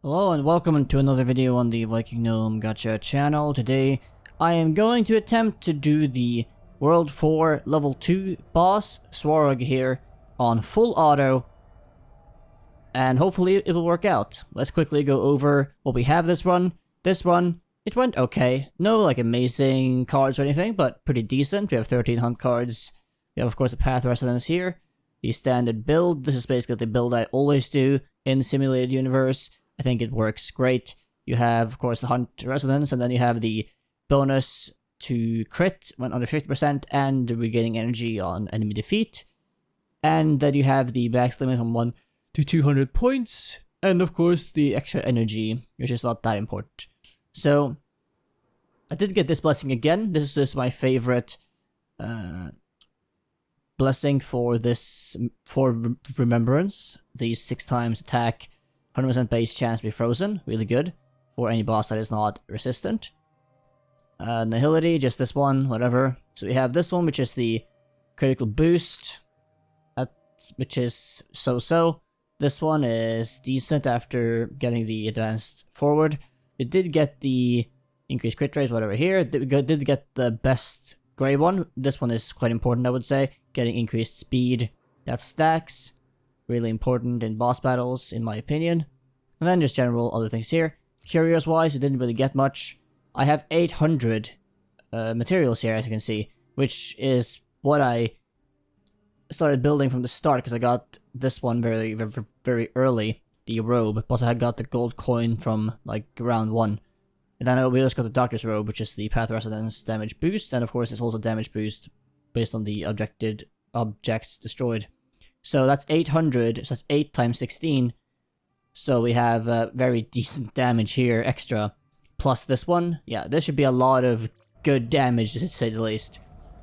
Hello and welcome to another video on the Viking Gnome Gacha channel. Today I am going to attempt to do the World 4 Level 2 boss, Swarog here, on full auto. And hopefully it will work out. Let's quickly go over what we have this run. This run, it went okay. No like amazing cards or anything, but pretty decent. We have 13 hunt cards. We have of course the Path Resonance here. The standard build. This is basically the build I always do in Simulated Universe. I think it works great. You have, of course, the Hunt Resonance, and then you have the bonus to crit when under 50% and regaining energy on enemy defeat. And then you have the max limit from 1 to 200 points, and of course the extra energy, which is not that important. So, I did get this blessing again. This is my favorite blessing for this, for Remembrance. The 6 times attack, 100% base chance to be frozen, really good for any boss that is not resistant. Nihility, just this one, whatever. So we have this one, which is the critical boost, which is so-so. This one is decent after getting the advanced forward. It did get the increased crit rate, whatever here. It did get the best grey one. This one is quite important, I would say. Getting increased speed, that stacks. Really important in boss battles, in my opinion. And then just general other things here. Curios wise, we didn't really get much. I have 800 materials here, as you can see, which is what I started building from the start, because I got this one very early, the robe. Plus I got the gold coin from like round 1. And then we also got the Doctor's Robe, which is the Path Resonance damage boost, and of course it's also damage boost based on the objects destroyed. So that's 800, so that's 8 times 16. So we have very decent damage here, extra. Plus this one, yeah, this should be a lot of good damage, to say the least.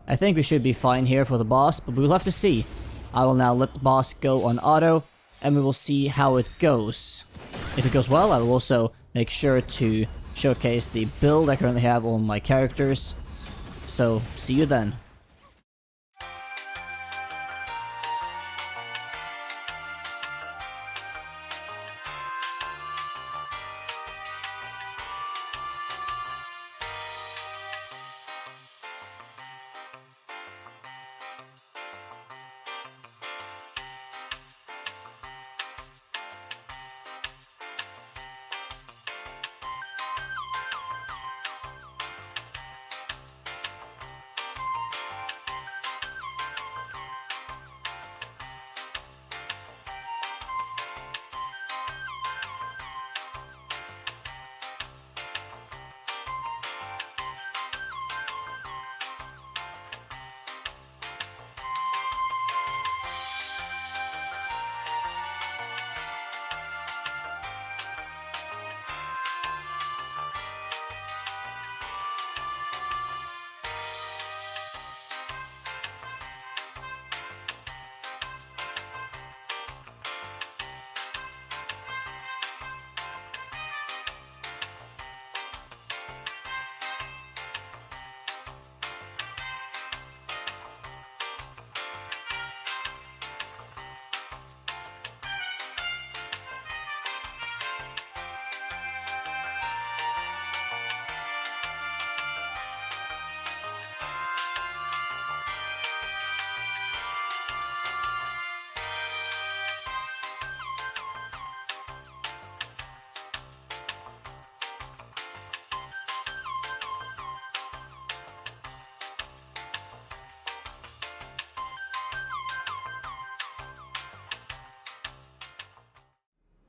I think we should be fine here for the boss, but we'll have to see. I will now let the boss go on auto, and we will see how it goes. If it goes well, I will also make sure to showcase the build I currently have on my characters. So, see you then.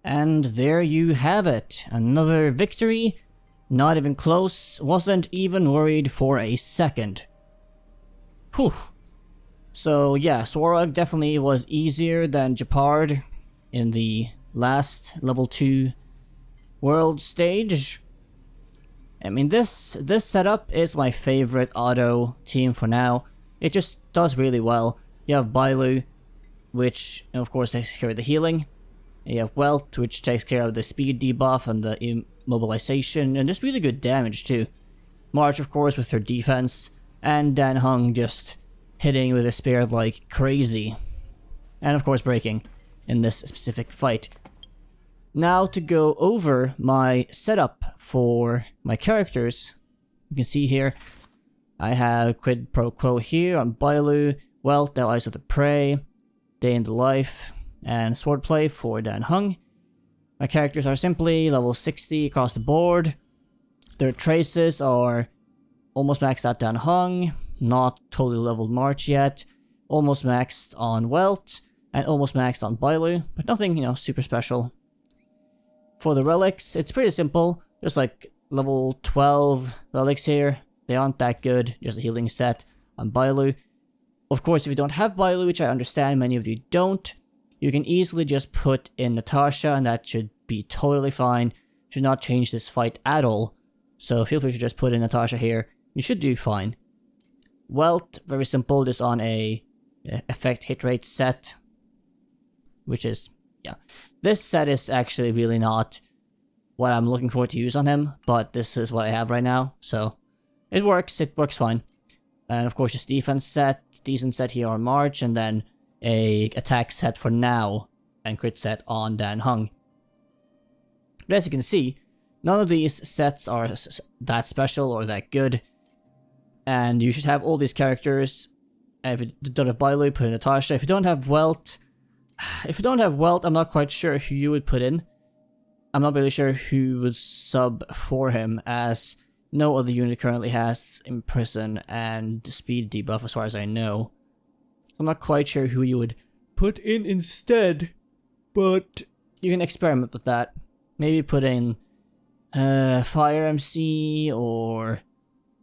And there you have it. Another victory. Not even close. Wasn't even worried for a second. Whew. So yeah, Swarog definitely was easier than Jeopard in the last level 2 world stage. I mean, this setup is my favorite auto team for now. It just does really well. You have Bailu, which of course takes care of the healing. You have Welt, which takes care of the speed debuff and the immobilization, and just really good damage too. March, of course, with her defense, and Dan Hung just hitting with a spear like crazy. And of course breaking in this specific fight. Now to go over my setup for my characters. You can see here, I have quid pro quo here on Bailu, Wealth, the Eyes of the Prey, Day in the Life, and Swordplay for Dan Hung. My characters are simply level 60 across the board. Their traces are almost maxed out Dan Hung, not totally leveled March yet, almost maxed on Wealth, and almost maxed on Bailu, but nothing, you know, super special. For the relics, it's pretty simple. There's like level 12 relics here. They aren't that good, just a healing set on Bailu. Of course, if you don't have Bailu, which I understand many of you don't, you can easily just put in Natasha, and that should be totally fine. Should not change this fight at all. So feel free to just put in Natasha here. You should do fine. Wealth, very simple, just on a effect hit rate set. Which is, yeah. This set is actually really not what I'm looking for to use on him, but this is what I have right now, so it works fine. And of course, just defense set, decent set here on March, and then a attack set for now, and crit set on Dan Hung. But as you can see, none of these sets are that special or that good, and you should have all these characters. And if you don't have Bailu, put in Natasha. If you don't have Wealth, I'm not quite sure who you would put in. I'm not really sure who would sub for him, as no other unit currently has Imprison and Speed debuff as far as I know. I'm not quite sure who you would put in instead, but you can experiment with that. Maybe put in Fire MC or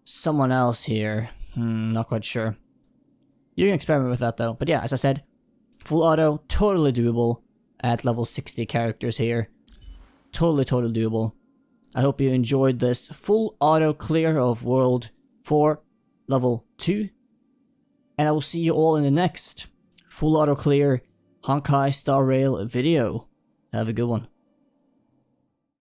someone else here. Not quite sure. You can experiment with that though. But yeah, as I said, full auto, totally doable at level 60 characters here. Totally doable. I hope you enjoyed this full auto clear of World 4 level 2. And I will see you all in the next full auto clear Honkai Star Rail video. Have a good one.